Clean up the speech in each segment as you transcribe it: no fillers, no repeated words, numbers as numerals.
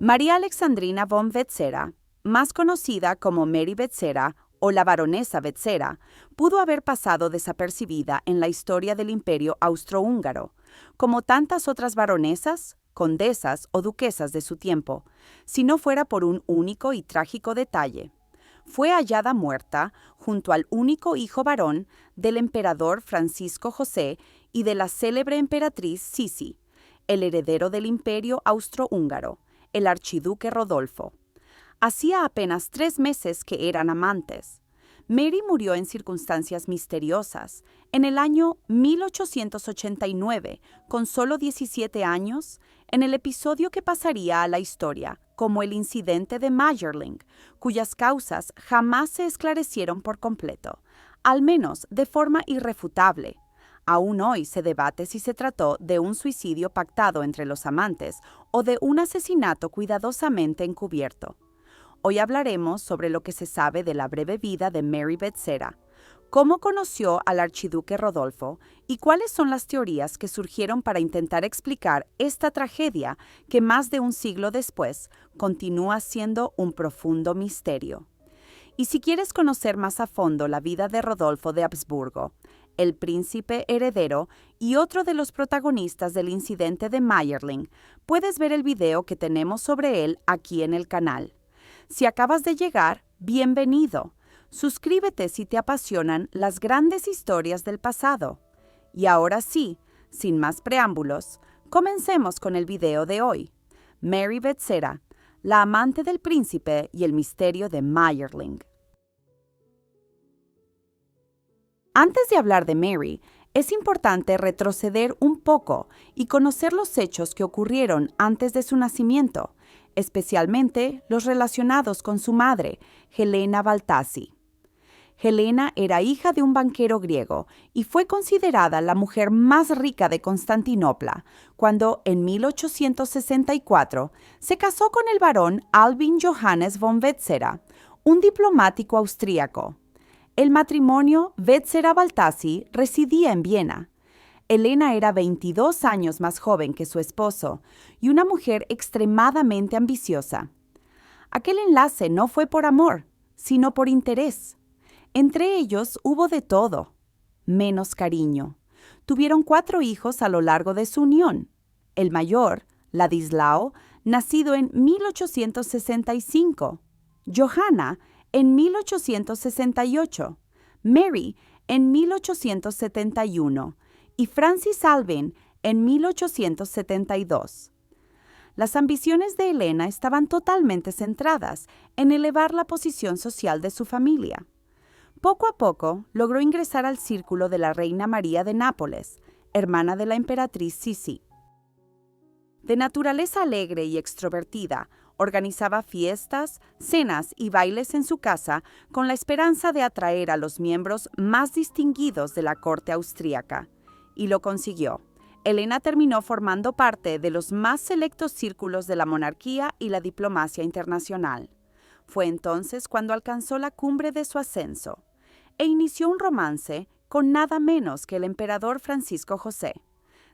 María Alexandrina von Wetzera, más conocida como Mary Wetzera o la baronesa Wetzera, pudo haber pasado desapercibida en la historia del Imperio Austrohúngaro, como tantas otras baronesas, condesas o duquesas de su tiempo, si no fuera por un único y trágico detalle. Fue hallada muerta junto al único hijo varón del emperador Francisco José y de la célebre emperatriz Sisi, el heredero del Imperio Austrohúngaro, el archiduque Rodolfo. Hacía apenas 3 meses que eran amantes. Mary murió en circunstancias misteriosas, en el año 1889, con solo 17 años, en el episodio que pasaría a la historia como el incidente de Mayerling, cuyas causas jamás se esclarecieron por completo, al menos de forma irrefutable. Aún hoy se debate si se trató de un suicidio pactado entre los amantes o de un asesinato cuidadosamente encubierto. Hoy hablaremos sobre lo que se sabe de la breve vida de Mary Wetzera, cómo conoció al archiduque Rodolfo y cuáles son las teorías que surgieron para intentar explicar esta tragedia que más de un siglo después continúa siendo un profundo misterio. Y si quieres conocer más a fondo la vida de Rodolfo de Habsburgo, el príncipe heredero y otro de los protagonistas del incidente de Mayerling, puedes ver el video que tenemos sobre él aquí en el canal. Si acabas de llegar, bienvenido. Suscríbete si te apasionan las grandes historias del pasado. Y ahora sí, sin más preámbulos, comencemos con el video de hoy. Mary Wetzera, la amante del príncipe y el misterio de Mayerling. Antes de hablar de Mary, es importante retroceder un poco y conocer los hechos que ocurrieron antes de su nacimiento, especialmente los relacionados con su madre, Helena Baltasi. Helena era hija de un banquero griego y fue considerada la mujer más rica de Constantinopla, cuando en 1864 se casó con el barón Albin Johannes von Wetzera, un diplomático austríaco. El matrimonio Wetzera-Baltasi residía en Viena. Helena era 22 años más joven que su esposo y una mujer extremadamente ambiciosa. Aquel enlace no fue por amor, sino por interés. Entre ellos hubo de todo, menos cariño. Tuvieron 4 hijos a lo largo de su unión. El mayor, Ladislao, nacido en 1865. Johanna, en 1868. Mary, en 1871. Y Francis Albin, en 1872. Las ambiciones de Helena estaban totalmente centradas en elevar la posición social de su familia. Poco a poco logró ingresar al círculo de la reina María de Nápoles, hermana de la emperatriz Sisi. De naturaleza alegre y extrovertida, organizaba fiestas, cenas y bailes en su casa con la esperanza de atraer a los miembros más distinguidos de la corte austríaca. Y lo consiguió. Helena terminó formando parte de los más selectos círculos de la monarquía y la diplomacia internacional. Fue entonces cuando alcanzó la cumbre de su ascenso e inició un romance con nada menos que el emperador Francisco José.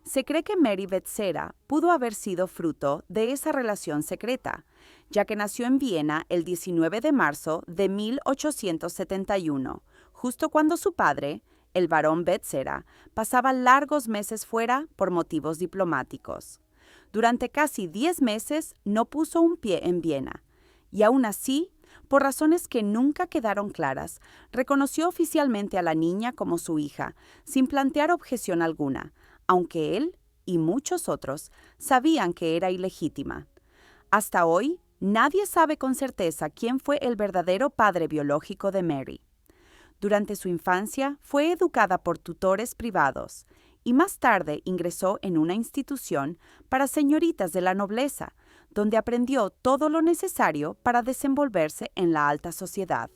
Se cree que Mary Wetzera pudo haber sido fruto de esa relación secreta, ya que nació en Viena el 19 de marzo de 1871, justo cuando su padre, el barón Wetzera, pasaba largos meses fuera por motivos diplomáticos. Durante casi 10 meses no puso un pie en Viena, y aún así, por razones que nunca quedaron claras, reconoció oficialmente a la niña como su hija, sin plantear objeción alguna, aunque él y muchos otros sabían que era ilegítima. Hasta hoy, nadie sabe con certeza quién fue el verdadero padre biológico de Mary. Durante su infancia fue educada por tutores privados y más tarde ingresó en una institución para señoritas de la nobleza, donde aprendió todo lo necesario para desenvolverse en la alta sociedad: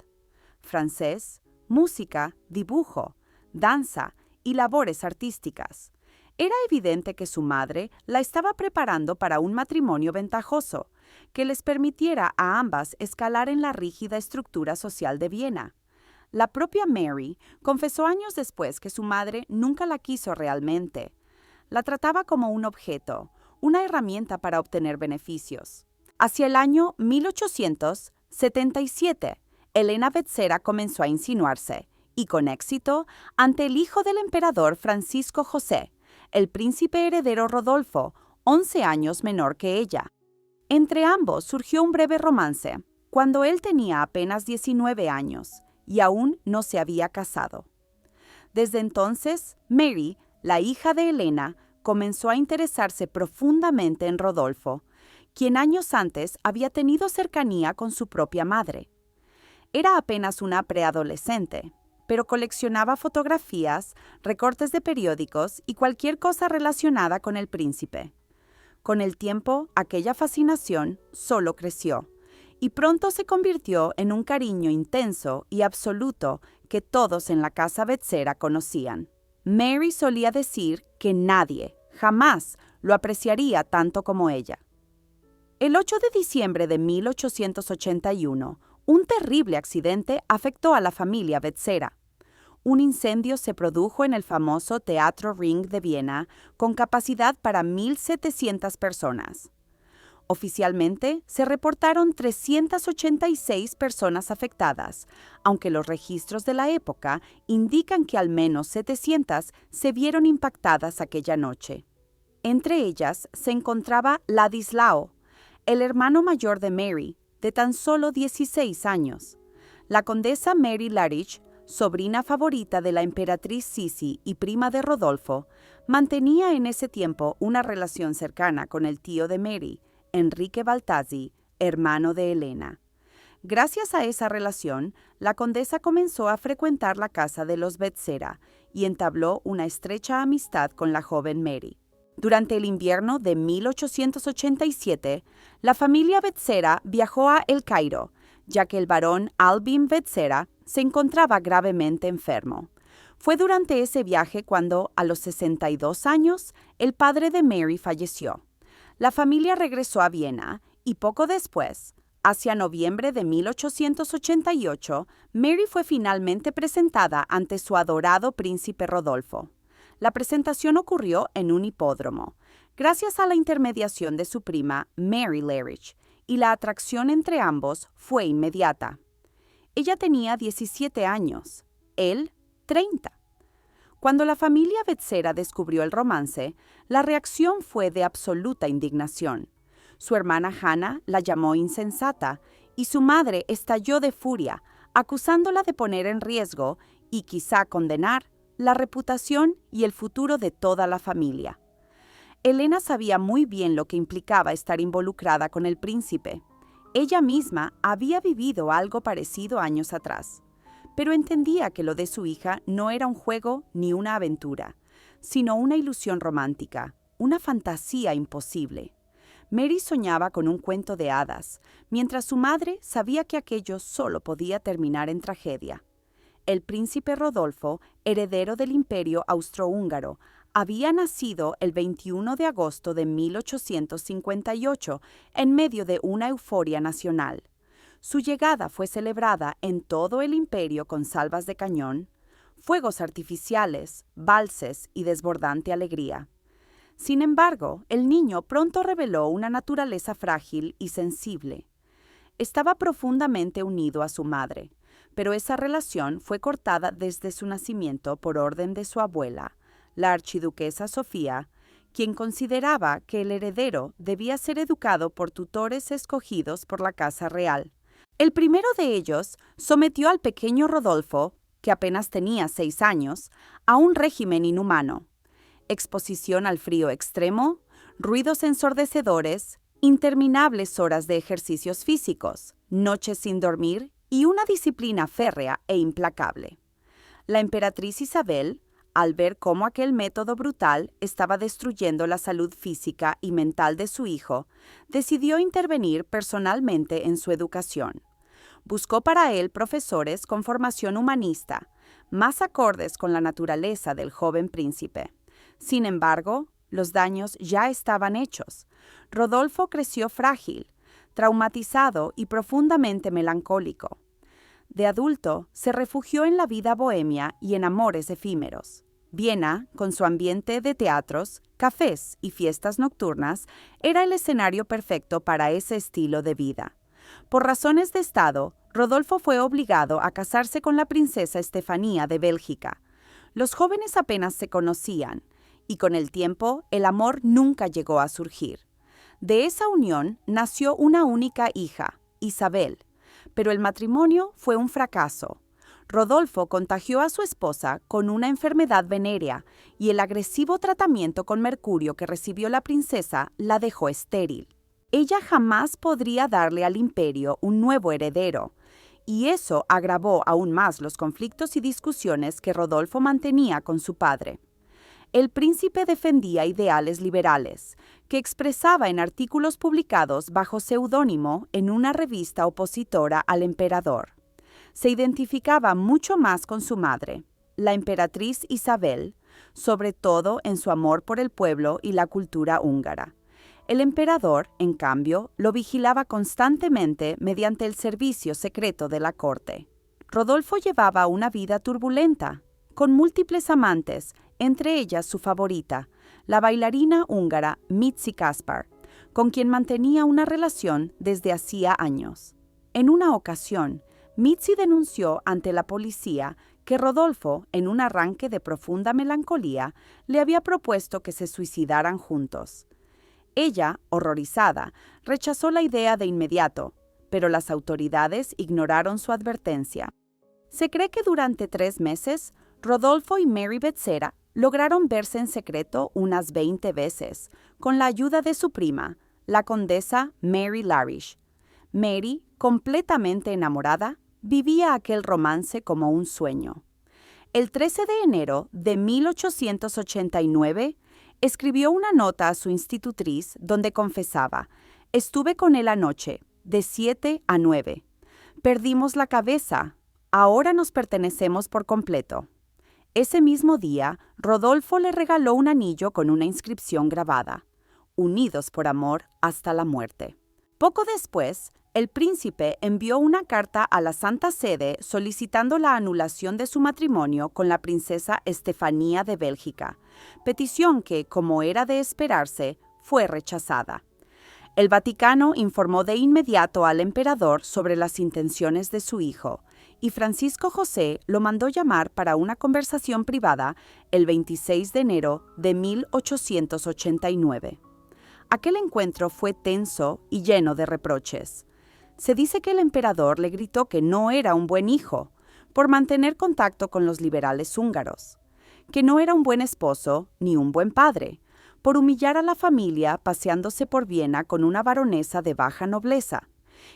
francés, música, dibujo, danza y labores artísticas. Era evidente que su madre la estaba preparando para un matrimonio ventajoso, que les permitiera a ambas escalar en la rígida estructura social de Viena. La propia Mary confesó años después que su madre nunca la quiso realmente. La trataba como un objeto, una herramienta para obtener beneficios. Hacia el año 1877, Elena Vetsera comenzó a insinuarse, y con éxito, ante el hijo del emperador Francisco José, el príncipe heredero Rodolfo, 11 años menor que ella. Entre ambos surgió un breve romance, cuando él tenía apenas 19 años y aún no se había casado. Desde entonces, Mary, la hija de Elena, comenzó a interesarse profundamente en Rodolfo, quien años antes había tenido cercanía con su propia madre. Era apenas una preadolescente, pero coleccionaba fotografías, recortes de periódicos y cualquier cosa relacionada con el príncipe. Con el tiempo, aquella fascinación solo creció, y pronto se convirtió en un cariño intenso y absoluto que todos en la casa Vetsera conocían. Mary solía decir que nadie, jamás, lo apreciaría tanto como ella. El 8 de diciembre de 1881, un terrible accidente afectó a la familia Vetsera. Un incendio se produjo en el famoso Teatro Ring de Viena, con capacidad para 1.700 personas. Oficialmente, se reportaron 386 personas afectadas, aunque los registros de la época indican que al menos 700 se vieron impactadas aquella noche. Entre ellas se encontraba Ladislao, el hermano mayor de Mary, de tan solo 16 años. La condesa Mary Larich, sobrina favorita de la emperatriz Sisi y prima de Rodolfo, mantenía en ese tiempo una relación cercana con el tío de Mary, Enrique Baltazzi, hermano de Elena. Gracias a esa relación, la condesa comenzó a frecuentar la casa de los Vetsera y entabló una estrecha amistad con la joven Mary. Durante el invierno de 1887, la familia Vetsera viajó a El Cairo, ya que el barón Albin Vetsera se encontraba gravemente enfermo. Fue durante ese viaje cuando, a los 62 años, el padre de Mary falleció. La familia regresó a Viena y poco después, hacia noviembre de 1888, Mary fue finalmente presentada ante su adorado príncipe Rodolfo. La presentación ocurrió en un hipódromo, gracias a la intermediación de su prima Mary Larich, y la atracción entre ambos fue inmediata. Ella tenía 17 años, él 30. Cuando la familia Vetsera descubrió el romance, la reacción fue de absoluta indignación. Su hermana Hannah la llamó insensata y su madre estalló de furia, acusándola de poner en riesgo y quizá condenar la reputación y el futuro de toda la familia. Elena sabía muy bien lo que implicaba estar involucrada con el príncipe. Ella misma había vivido algo parecido años atrás, pero entendía que lo de su hija no era un juego ni una aventura, sino una ilusión romántica, una fantasía imposible. Mary soñaba con un cuento de hadas, mientras su madre sabía que aquello solo podía terminar en tragedia. El príncipe Rodolfo, heredero del Imperio Austrohúngaro, había nacido el 21 de agosto de 1858 en medio de una euforia nacional. Su llegada fue celebrada en todo el imperio con salvas de cañón, fuegos artificiales, valses y desbordante alegría. Sin embargo, el niño pronto reveló una naturaleza frágil y sensible. Estaba profundamente unido a su madre, pero esa relación fue cortada desde su nacimiento por orden de su abuela, la archiduquesa Sofía, quien consideraba que el heredero debía ser educado por tutores escogidos por la casa real. El primero de ellos sometió al pequeño Rodolfo, que apenas tenía 6 años, a un régimen inhumano: exposición al frío extremo, ruidos ensordecedores, interminables horas de ejercicios físicos, noches sin dormir y una disciplina férrea e implacable. La emperatriz Isabel, al ver cómo aquel método brutal estaba destruyendo la salud física y mental de su hijo, decidió intervenir personalmente en su educación. Buscó para él profesores con formación humanista, más acordes con la naturaleza del joven príncipe. Sin embargo, los daños ya estaban hechos. Rodolfo creció frágil, traumatizado y profundamente melancólico. De adulto, se refugió en la vida bohemia y en amores efímeros. Viena, con su ambiente de teatros, cafés y fiestas nocturnas, era el escenario perfecto para ese estilo de vida. Por razones de Estado, Rodolfo fue obligado a casarse con la princesa Estefanía de Bélgica. Los jóvenes apenas se conocían, y con el tiempo el amor nunca llegó a surgir. De esa unión nació una única hija, Isabel, pero el matrimonio fue un fracaso. Rodolfo contagió a su esposa con una enfermedad venérea y el agresivo tratamiento con mercurio que recibió la princesa la dejó estéril. Ella jamás podría darle al imperio un nuevo heredero, y eso agravó aún más los conflictos y discusiones que Rodolfo mantenía con su padre. El príncipe defendía ideales liberales, que expresaba en artículos publicados bajo seudónimo en una revista opositora al emperador. Se identificaba mucho más con su madre, la emperatriz Isabel, sobre todo en su amor por el pueblo y la cultura húngara. El emperador, en cambio, lo vigilaba constantemente mediante el servicio secreto de la corte. Rodolfo llevaba una vida turbulenta, con múltiples amantes, entre ellas su favorita, la bailarina húngara Mitzi Kaspar, con quien mantenía una relación desde hacía años. En una ocasión, Mitzi denunció ante la policía que Rodolfo, en un arranque de profunda melancolía, le había propuesto que se suicidaran juntos. Ella, horrorizada, rechazó la idea de inmediato, pero las autoridades ignoraron su advertencia. Se cree que durante 3 meses, Rodolfo y Mary Becerra lograron verse en secreto unas 20 veces, con la ayuda de su prima, la condesa Mary Larish. Mary, completamente enamorada, vivía aquel romance como un sueño. El 13 de enero de 1889, escribió una nota a su institutriz donde confesaba: «Estuve con él anoche, de 7 a 9. Perdimos la cabeza. Ahora nos pertenecemos por completo». Ese mismo día, Rodolfo le regaló un anillo con una inscripción grabada: «Unidos por amor hasta la muerte». Poco después, el príncipe envió una carta a la Santa Sede solicitando la anulación de su matrimonio con la princesa Estefanía de Bélgica, petición que, como era de esperarse, fue rechazada. El Vaticano informó de inmediato al emperador sobre las intenciones de su hijo, y Francisco José lo mandó llamar para una conversación privada el 26 de enero de 1889. Aquel encuentro fue tenso y lleno de reproches. Se dice que el emperador le gritó que no era un buen hijo, por mantener contacto con los liberales húngaros, que no era un buen esposo ni un buen padre, por humillar a la familia paseándose por Viena con una baronesa de baja nobleza,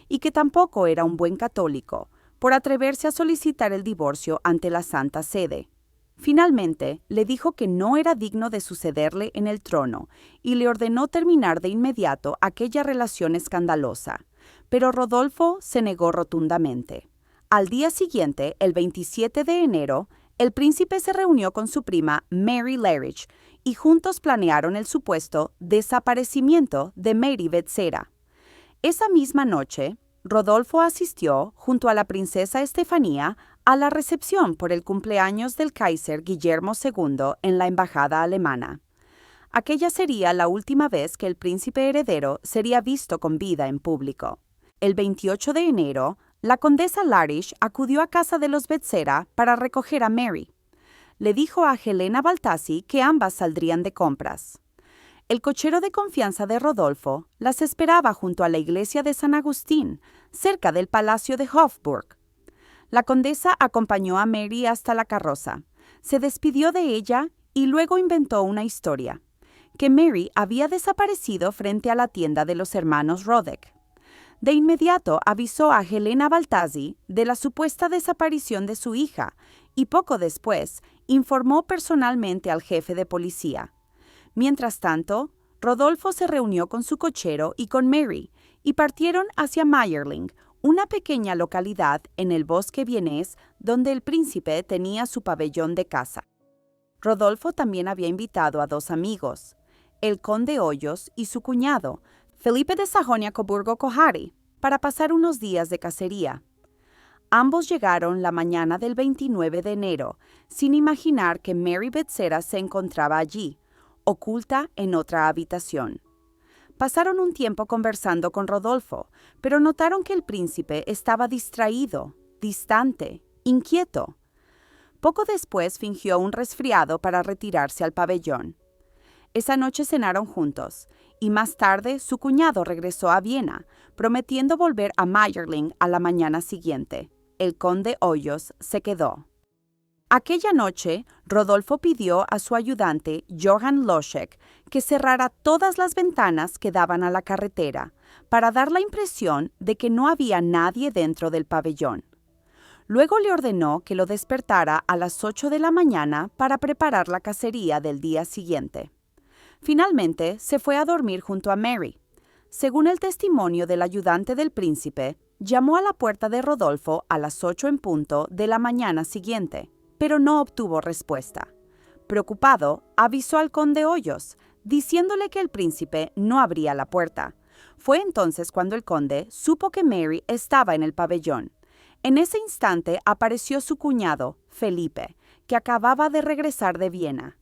y que tampoco era un buen católico, por atreverse a solicitar el divorcio ante la Santa Sede. Finalmente, le dijo que no era digno de sucederle en el trono y le ordenó terminar de inmediato aquella relación escandalosa, pero Rodolfo se negó rotundamente. Al día siguiente, el 27 de enero, el príncipe se reunió con su prima Mary Larish y juntos planearon el supuesto desaparecimiento de Mary Becerra. Esa misma noche, Rodolfo asistió, junto a la princesa Estefanía, a la recepción por el cumpleaños del Kaiser Guillermo II en la embajada alemana. Aquella sería la última vez que el príncipe heredero sería visto con vida en público. El 28 de enero, la condesa Larish acudió a casa de los Becerra para recoger a Mary. Le dijo a Helena Baltazzi que ambas saldrían de compras. El cochero de confianza de Rodolfo las esperaba junto a la iglesia de San Agustín, cerca del palacio de Hofburg. La condesa acompañó a Mary hasta la carroza, se despidió de ella y luego inventó una historia: que Mary había desaparecido frente a la tienda de los hermanos Rodek. De inmediato avisó a Helena Baltazzi de la supuesta desaparición de su hija y poco después informó personalmente al jefe de policía. Mientras tanto, Rodolfo se reunió con su cochero y con Mary y partieron hacia Mayerling, una pequeña localidad en el bosque vienés donde el príncipe tenía su pabellón de caza. Rodolfo también había invitado a 2 amigos, el conde Hoyos y su cuñado, Felipe de Sajonia-Coburgo-Kohari, para pasar unos días de cacería. Ambos llegaron la mañana del 29 de enero, sin imaginar que Mary Becerra se encontraba allí, oculta en otra habitación. Pasaron un tiempo conversando con Rodolfo, pero notaron que el príncipe estaba distraído, distante, inquieto. Poco después fingió un resfriado para retirarse al pabellón. Esa noche cenaron juntos, y más tarde su cuñado regresó a Viena, prometiendo volver a Mayerling a la mañana siguiente. El conde Hoyos se quedó. Aquella noche, Rodolfo pidió a su ayudante, Johann Loschek, que cerrara todas las ventanas que daban a la carretera, para dar la impresión de que no había nadie dentro del pabellón. Luego le ordenó que lo despertara a las 8 de la mañana para preparar la cacería del día siguiente. Finalmente, se fue a dormir junto a Mary. Según el testimonio del ayudante del príncipe, llamó a la puerta de Rodolfo a las 8 en punto de la mañana siguiente, pero no obtuvo respuesta. Preocupado, avisó al conde Hoyos, diciéndole que el príncipe no abría la puerta. Fue entonces cuando el conde supo que Mary estaba en el pabellón. En ese instante apareció su cuñado, Felipe, que acababa de regresar de Viena.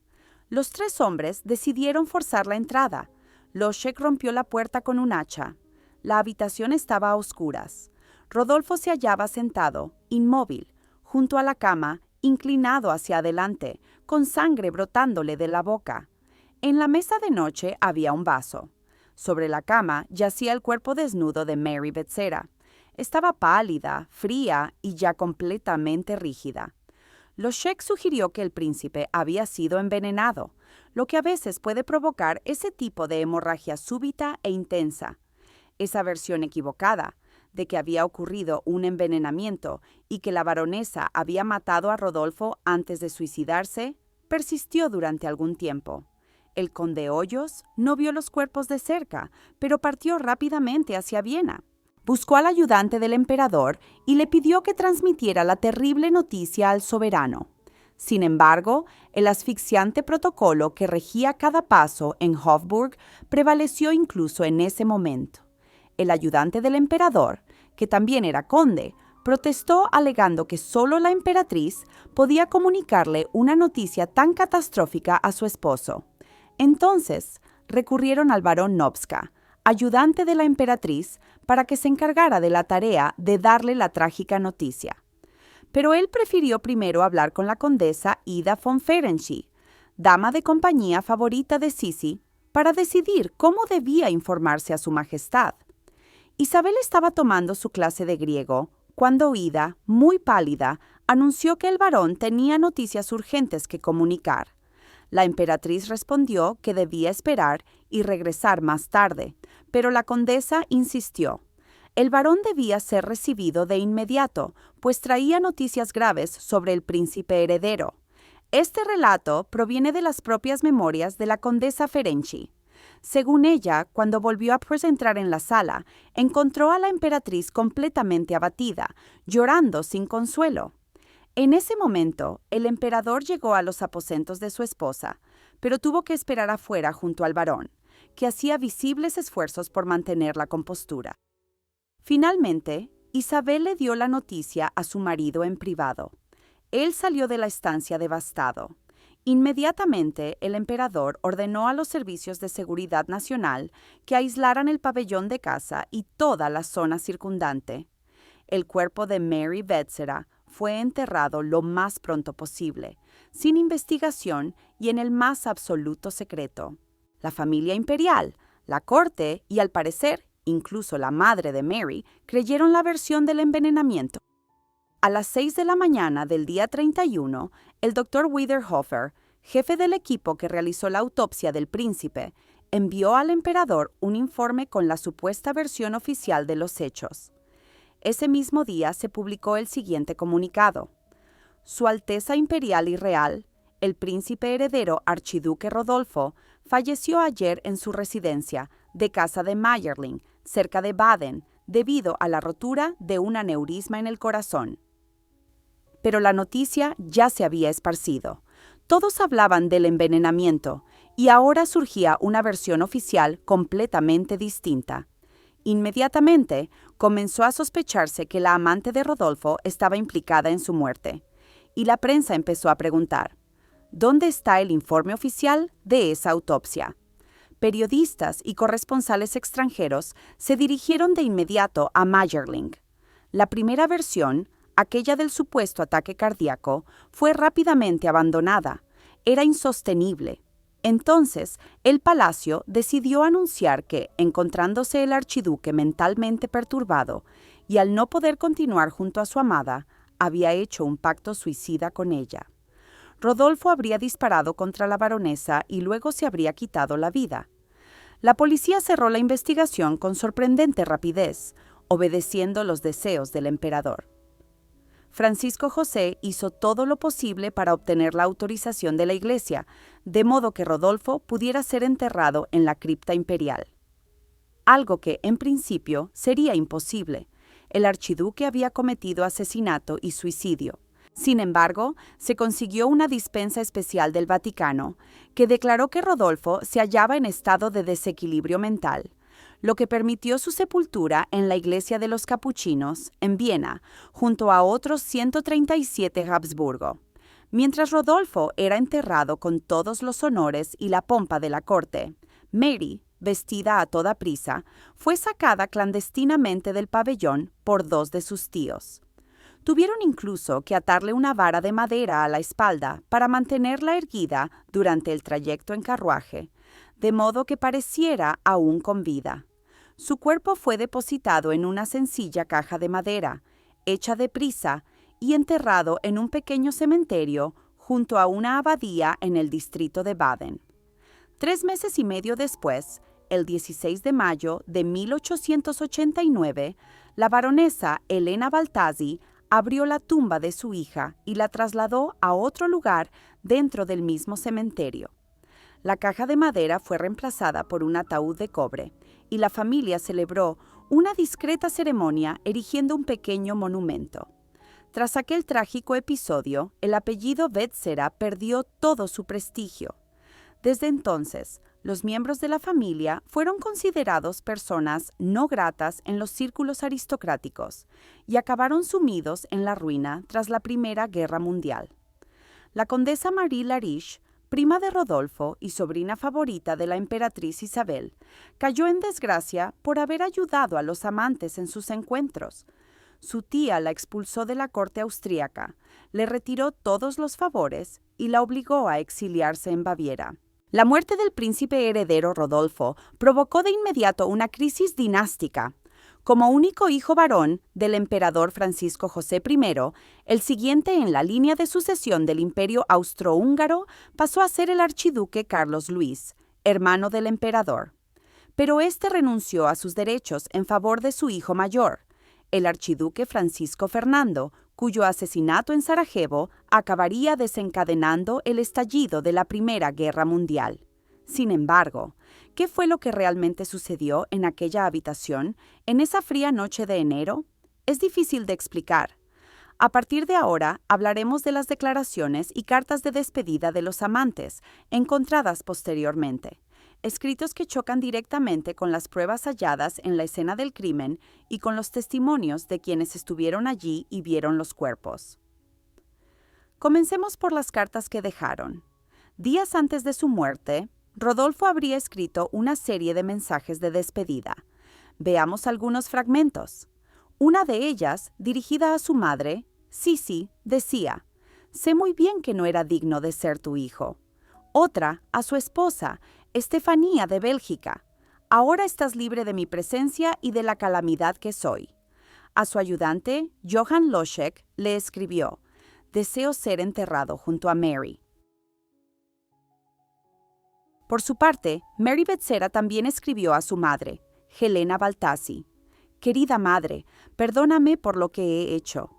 Los tres hombres decidieron forzar la entrada. Loschek rompió la puerta con un hacha. La habitación estaba a oscuras. Rodolfo se hallaba sentado, inmóvil, junto a la cama, inclinado hacia adelante, con sangre brotándole de la boca. En la mesa de noche había un vaso. Sobre la cama yacía el cuerpo desnudo de Mary Becerra. Estaba pálida, fría y ya completamente rígida. Loschek sugirió que el príncipe había sido envenenado, lo que a veces puede provocar ese tipo de hemorragia súbita e intensa. Esa versión equivocada, de que había ocurrido un envenenamiento y que la baronesa había matado a Rodolfo antes de suicidarse, persistió durante algún tiempo. El conde Hoyos no vio los cuerpos de cerca, pero partió rápidamente hacia Viena. Buscó al ayudante del emperador y le pidió que transmitiera la terrible noticia al soberano. Sin embargo, el asfixiante protocolo que regía cada paso en Hofburg prevaleció incluso en ese momento. El ayudante del emperador, que también era conde, protestó alegando que solo la emperatriz podía comunicarle una noticia tan catastrófica a su esposo. Entonces, recurrieron al barón Nobska, ayudante de la emperatriz, para que se encargara de la tarea de darle la trágica noticia. Pero él prefirió primero hablar con la condesa Ida von Ferenczy, dama de compañía favorita de Sisi, para decidir cómo debía informarse a su majestad. Isabel estaba tomando su clase de griego cuando Ida, muy pálida, anunció que el barón tenía noticias urgentes que comunicar. La emperatriz respondió que debía esperar y regresar más tarde, pero la condesa insistió. El varón debía ser recibido de inmediato, pues traía noticias graves sobre el príncipe heredero. Este relato proviene de las propias memorias de la condesa Ferenczy. Según ella, cuando volvió a entrar en la sala, encontró a la emperatriz completamente abatida, llorando sin consuelo. En ese momento, el emperador llegó a los aposentos de su esposa, pero tuvo que esperar afuera junto al varón, que hacía visibles esfuerzos por mantener la compostura. Finalmente, Isabel le dio la noticia a su marido en privado. Él salió de la estancia devastado. Inmediatamente, el emperador ordenó a los servicios de seguridad nacional que aislaran el pabellón de caza y toda la zona circundante. El cuerpo de Mary Becerra fue enterrado lo más pronto posible, sin investigación y en el más absoluto secreto. La familia imperial, la corte y, al parecer, incluso la madre de Mary, creyeron la versión del envenenamiento. A las 6 de la mañana del día 31, el doctor Wiederhofer, jefe del equipo que realizó la autopsia del príncipe, envió al emperador un informe con la supuesta versión oficial de los hechos. Ese mismo día se publicó el siguiente comunicado. Su Alteza Imperial y Real, el príncipe heredero archiduque Rodolfo, falleció ayer en su residencia de casa de Mayerling, cerca de Baden, debido a la rotura de un aneurisma en el corazón. Pero la noticia ya se había esparcido. Todos hablaban del envenenamiento y ahora surgía una versión oficial completamente distinta. Inmediatamente comenzó a sospecharse que la amante de Rodolfo estaba implicada en su muerte. y la prensa empezó a preguntar: ¿dónde está el informe oficial de esa autopsia? Periodistas y corresponsales extranjeros se dirigieron de inmediato a Majorling. La primera versión, aquella del supuesto ataque cardíaco, fue rápidamente abandonada. Era insostenible. Entonces, el palacio decidió anunciar que, encontrándose el archiduque mentalmente perturbado y al no poder continuar junto a su amada, había hecho un pacto suicida con ella. Rodolfo habría disparado contra la baronesa y luego se habría quitado la vida. La policía cerró la investigación con sorprendente rapidez, obedeciendo los deseos del emperador. Francisco José hizo todo lo posible para obtener la autorización de la Iglesia, de modo que Rodolfo pudiera ser enterrado en la cripta imperial. Algo que, en principio, sería imposible. El archiduque había cometido asesinato y suicidio. Sin embargo, se consiguió una dispensa especial del Vaticano que declaró que Rodolfo se hallaba en estado de desequilibrio mental, lo que permitió su sepultura en la iglesia de los Capuchinos, en Viena, junto a otros 137 Habsburgo. Mientras Rodolfo era enterrado con todos los honores y la pompa de la corte, Mary, vestida a toda prisa, fue sacada clandestinamente del pabellón por 2 de sus tíos. Tuvieron incluso que atarle una vara de madera a la espalda para mantenerla erguida durante el trayecto en carruaje, de modo que pareciera aún con vida. Su cuerpo fue depositado en una sencilla caja de madera, hecha de prisa, y enterrado en un pequeño cementerio junto a una abadía en el distrito de Baden. 3 meses y medio después, el 16 de mayo de 1889, la baronesa Elena Baltazzi abrió la tumba de su hija y la trasladó a otro lugar dentro del mismo cementerio. La caja de madera fue reemplazada por un ataúd de cobre y la familia celebró una discreta ceremonia erigiendo un pequeño monumento. Tras aquel trágico episodio, el apellido Vetsera perdió todo su prestigio. Desde entonces, los miembros de la familia fueron considerados personas no gratas en los círculos aristocráticos y acabaron sumidos en la ruina tras la Primera Guerra Mundial. La condesa Marie Lariche, prima de Rodolfo y sobrina favorita de la emperatriz Isabel, cayó en desgracia por haber ayudado a los amantes en sus encuentros. Su tía la expulsó de la corte austríaca, le retiró todos los favores y la obligó a exiliarse en Baviera. La muerte del príncipe heredero Rodolfo provocó de inmediato una crisis dinástica. Como único hijo varón del emperador Francisco José I, el siguiente en la línea de sucesión del imperio austrohúngaro pasó a ser el archiduque Carlos Luis, hermano del emperador. Pero este renunció a sus derechos en favor de su hijo mayor, el archiduque Francisco Fernando, cuyo asesinato en Sarajevo acabaría desencadenando el estallido de la Primera Guerra Mundial. Sin embargo, ¿qué fue lo que realmente sucedió en aquella habitación en esa fría noche de enero? Es difícil de explicar. A partir de ahora hablaremos de las declaraciones y cartas de despedida de los amantes, encontradas posteriormente, escritos que chocan directamente con las pruebas halladas en la escena del crimen y con los testimonios de quienes estuvieron allí y vieron los cuerpos. Comencemos por las cartas que dejaron. Días antes de su muerte, Rodolfo habría escrito una serie de mensajes de despedida. Veamos algunos fragmentos. Una de ellas, dirigida a su madre, Sisi, decía: «Sé muy bien que no era digno de ser tu hijo». Otra, a su esposa, Estefanía de Bélgica: «Ahora estás libre de mi presencia y de la calamidad que soy». A su ayudante, Johann Loschek, le escribió: «Deseo ser enterrado junto a Mary». Por su parte, Mary Vetsera también escribió a su madre, Helena Baltazzi: «Querida madre, perdóname por lo que he hecho.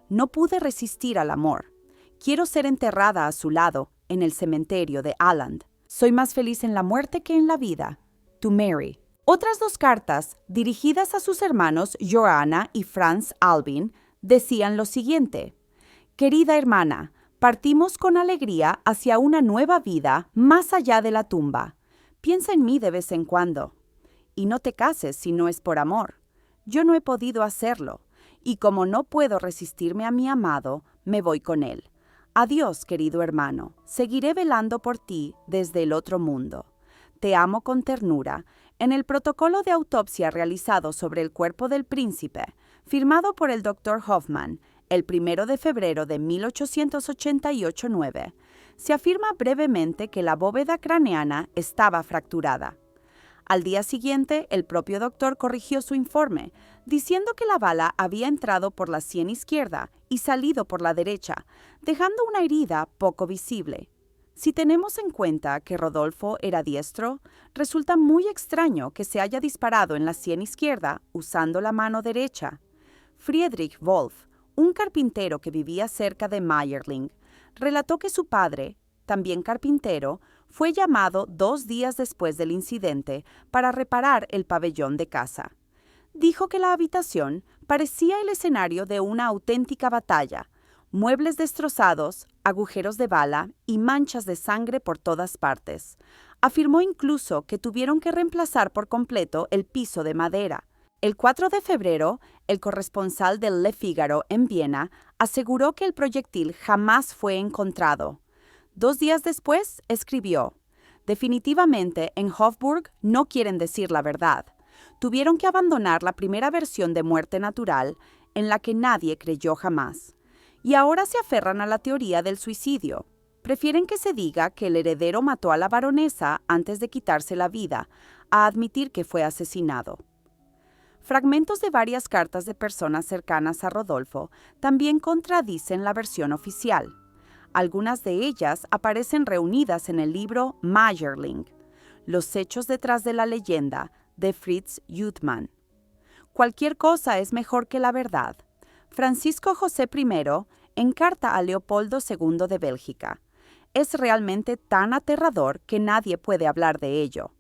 No pude resistir al amor. Quiero ser enterrada a su lado, en el cementerio de Åland. Soy más feliz en la muerte que en la vida. Tu Mary». Otras 2 cartas, dirigidas a sus hermanos Johanna y Franz Albin, decían lo siguiente: «Querida hermana, partimos con alegría hacia una nueva vida más allá de la tumba. Piensa en mí de vez en cuando. Y no te cases si no es por amor. Yo no he podido hacerlo, y como no puedo resistirme a mi amado, me voy con él. Adiós, querido hermano. Seguiré velando por ti desde el otro mundo. Te amo con ternura. En el protocolo de autopsia realizado sobre el cuerpo del príncipe, firmado por el Dr. Hoffman el 1 de febrero de 1888-9, se afirma brevemente que la bóveda craneana estaba fracturada. Al día siguiente, el propio doctor corrigió su informe, diciendo que la bala había entrado por la sien izquierda y salido por la derecha, dejando una herida poco visible. Si tenemos en cuenta que Rodolfo era diestro, resulta muy extraño que se haya disparado en la sien izquierda usando la mano derecha. Friedrich Wolf, un carpintero que vivía cerca de Mayerling, relató que su padre, también carpintero, fue llamado 2 días después del incidente para reparar el pabellón de casa. Dijo que la habitación parecía el escenario de una auténtica batalla, muebles destrozados, agujeros de bala y manchas de sangre por todas partes. Afirmó incluso que tuvieron que reemplazar por completo el piso de madera. El 4 de febrero, el corresponsal del Le Figaro en Viena aseguró que el proyectil jamás fue encontrado. 2 días después, escribió: definitivamente en Hofburg no quieren decir la verdad. Tuvieron que abandonar la primera versión de muerte natural, en la que nadie creyó jamás. Y ahora se aferran a la teoría del suicidio. Prefieren que se diga que el heredero mató a la baronesa antes de quitarse la vida, a admitir que fue asesinado. Fragmentos de varias cartas de personas cercanas a Rodolfo también contradicen la versión oficial. Algunas de ellas aparecen reunidas en el libro Mayerling, Los hechos detrás de la leyenda, de Fritz Uthmann. Cualquier cosa es mejor que la verdad. Francisco José I, en carta a Leopoldo II de Bélgica. Es realmente tan aterrador que nadie puede hablar de ello.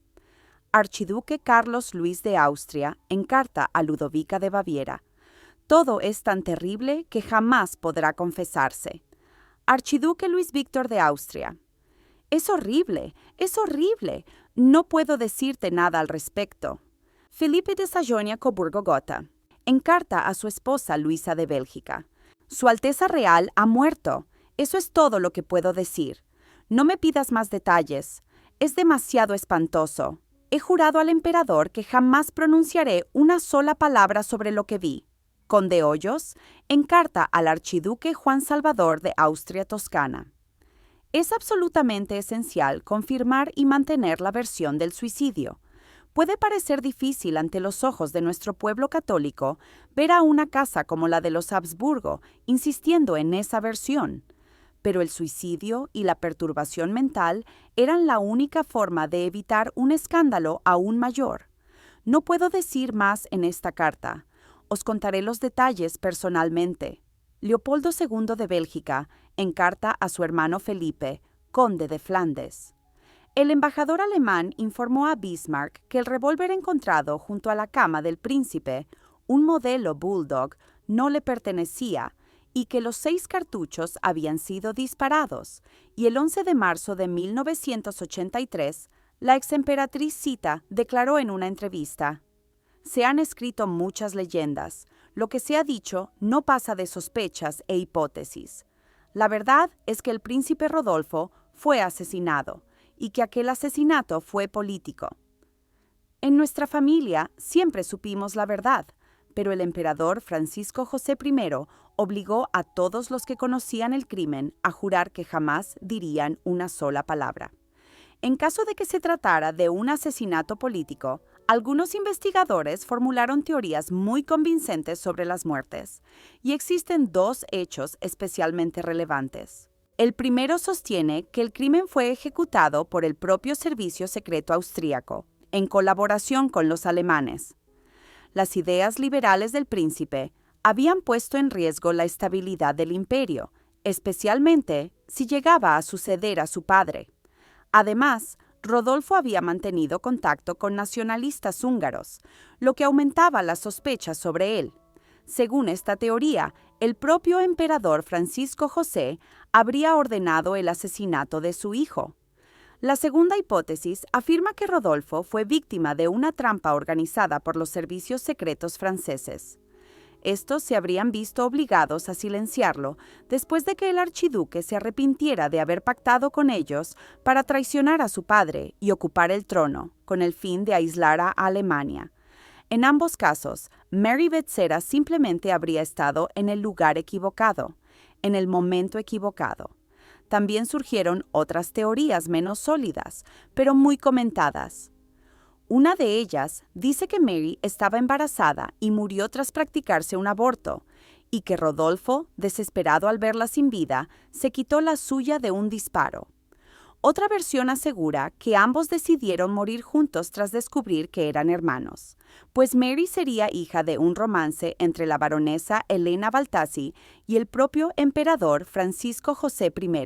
Archiduque Carlos Luis de Austria, en carta a Ludovica de Baviera. Todo es tan terrible que jamás podrá confesarse. Archiduque Luis Víctor de Austria. Es horrible, no puedo decirte nada al respecto. Felipe de Sajonia-Coburgo-Gotha, en carta a su esposa Luisa de Bélgica. Su Alteza Real ha muerto, eso es todo lo que puedo decir. No me pidas más detalles, es demasiado espantoso. He jurado al emperador que jamás pronunciaré una sola palabra sobre lo que vi. Conde Hoyos, en carta al archiduque Juan Salvador de Austria-Toscana. Es absolutamente esencial confirmar y mantener la versión del suicidio. Puede parecer difícil ante los ojos de nuestro pueblo católico ver a una casa como la de los Habsburgo insistiendo en esa versión, pero el suicidio y la perturbación mental eran la única forma de evitar un escándalo aún mayor. No puedo decir más en esta carta. Os contaré los detalles personalmente. Leopoldo II de Bélgica, en carta a su hermano Felipe, conde de Flandes. El embajador alemán informó a Bismarck que el revólver encontrado junto a la cama del príncipe, un modelo Bulldog, no le pertenecía y que los 6 cartuchos habían sido disparados, y el 11 de marzo de 1983, la exemperatriz Zita declaró en una entrevista: se han escrito muchas leyendas. Lo que se ha dicho no pasa de sospechas e hipótesis. La verdad es que el príncipe Rodolfo fue asesinado y que aquel asesinato fue político. En nuestra familia siempre supimos la verdad, pero el emperador Francisco José I obligó a todos los que conocían el crimen a jurar que jamás dirían una sola palabra. En caso de que se tratara de un asesinato político, algunos investigadores formularon teorías muy convincentes sobre las muertes, y existen 2 hechos especialmente relevantes. El primero sostiene que el crimen fue ejecutado por el propio servicio secreto austríaco, en colaboración con los alemanes. Las ideas liberales del príncipe habían puesto en riesgo la estabilidad del imperio, especialmente si llegaba a suceder a su padre. Además, Rodolfo había mantenido contacto con nacionalistas húngaros, lo que aumentaba las sospechas sobre él. Según esta teoría, el propio emperador Francisco José habría ordenado el asesinato de su hijo. La segunda hipótesis afirma que Rodolfo fue víctima de una trampa organizada por los servicios secretos franceses. Estos se habrían visto obligados a silenciarlo después de que el archiduque se arrepintiera de haber pactado con ellos para traicionar a su padre y ocupar el trono, con el fin de aislar a Alemania. En ambos casos, Mary Bethsera simplemente habría estado en el lugar equivocado, en el momento equivocado. También surgieron otras teorías menos sólidas, pero muy comentadas. Una de ellas dice que Mary estaba embarazada y murió tras practicarse un aborto, y que Rodolfo, desesperado al verla sin vida, se quitó la suya de un disparo. Otra versión asegura que ambos decidieron morir juntos tras descubrir que eran hermanos, pues Mary sería hija de un romance entre la baronesa Elena Baltazzi y el propio emperador Francisco José I.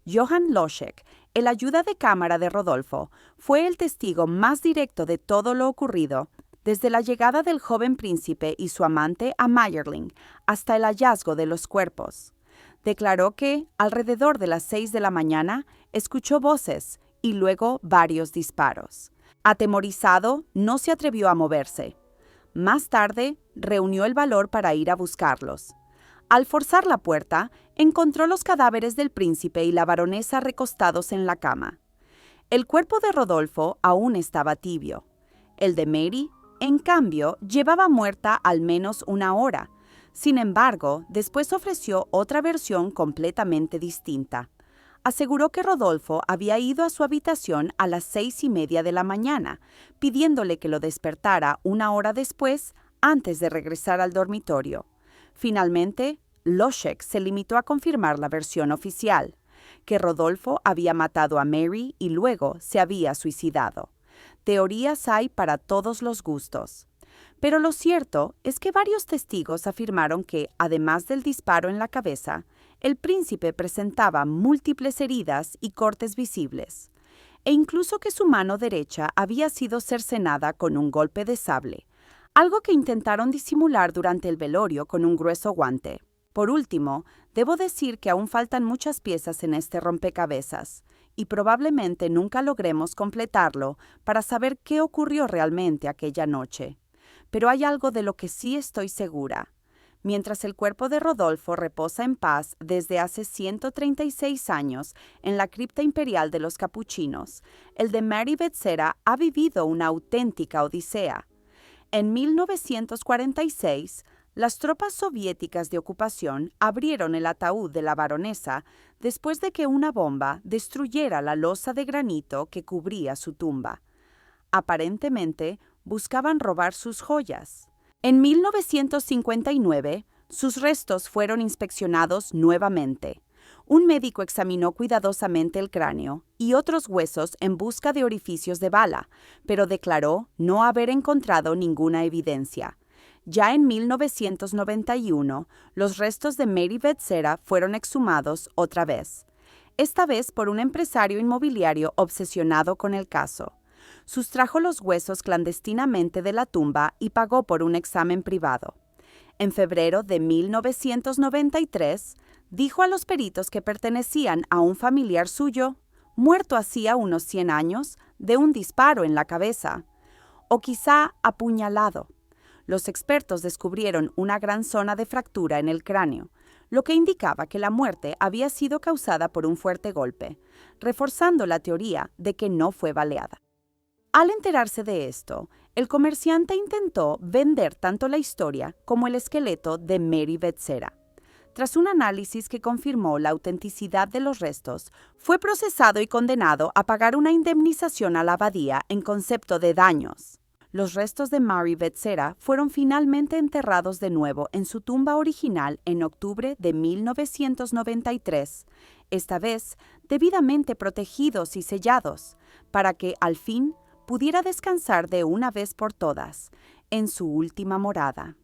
Johann Loschek, el ayuda de cámara de Rodolfo, fue el testigo más directo de todo lo ocurrido, desde la llegada del joven príncipe y su amante a Mayerling hasta el hallazgo de los cuerpos. Declaró que, alrededor de las 6 de la mañana, escuchó voces y luego varios disparos. Atemorizado, no se atrevió a moverse. Más tarde, reunió el valor para ir a buscarlos. Al forzar la puerta, encontró los cadáveres del príncipe y la baronesa recostados en la cama. El cuerpo de Rodolfo aún estaba tibio. El de Mary, en cambio, llevaba muerta al menos una hora. Sin embargo, después ofreció otra versión completamente distinta. Aseguró que Rodolfo había ido a su habitación a las 6:30 de la mañana, pidiéndole que lo despertara una hora después, antes de regresar al dormitorio. Finalmente, Loschek se limitó a confirmar la versión oficial, que Rodolfo había matado a Mary y luego se había suicidado. Teorías hay para todos los gustos. Pero lo cierto es que varios testigos afirmaron que, además del disparo en la cabeza, el príncipe presentaba múltiples heridas y cortes visibles, e incluso que su mano derecha había sido cercenada con un golpe de sable, algo que intentaron disimular durante el velorio con un grueso guante. Por último, debo decir que aún faltan muchas piezas en este rompecabezas, y probablemente nunca logremos completarlo para saber qué ocurrió realmente aquella noche. Pero hay algo de lo que sí estoy segura. Mientras el cuerpo de Rodolfo reposa en paz desde hace 136 años en la cripta imperial de los capuchinos, el de Mary Bethsera ha vivido una auténtica odisea. En 1946, las tropas soviéticas de ocupación abrieron el ataúd de la baronesa después de que una bomba destruyera la losa de granito que cubría su tumba. Aparentemente, buscaban robar sus joyas. En 1959, sus restos fueron inspeccionados nuevamente. Un médico examinó cuidadosamente el cráneo y otros huesos en busca de orificios de bala, pero declaró no haber encontrado ninguna evidencia. Ya en 1991, los restos de Mary Bethsera fueron exhumados otra vez, esta vez por un empresario inmobiliario obsesionado con el caso. Sustrajo los huesos clandestinamente de la tumba y pagó por un examen privado. En febrero de 1993, dijo a los peritos que pertenecían a un familiar suyo, muerto hacía unos 100 años, de un disparo en la cabeza, o quizá apuñalado. Los expertos descubrieron una gran zona de fractura en el cráneo, lo que indicaba que la muerte había sido causada por un fuerte golpe, reforzando la teoría de que no fue baleada. Al enterarse de esto, el comerciante intentó vender tanto la historia como el esqueleto de Mary Bethsera. Tras un análisis que confirmó la autenticidad de los restos, fue procesado y condenado a pagar una indemnización a la abadía en concepto de daños. Los restos de Mary Bethsera fueron finalmente enterrados de nuevo en su tumba original en octubre de 1993, esta vez debidamente protegidos y sellados, para que, al fin, pudiera descansar de una vez por todas en su última morada.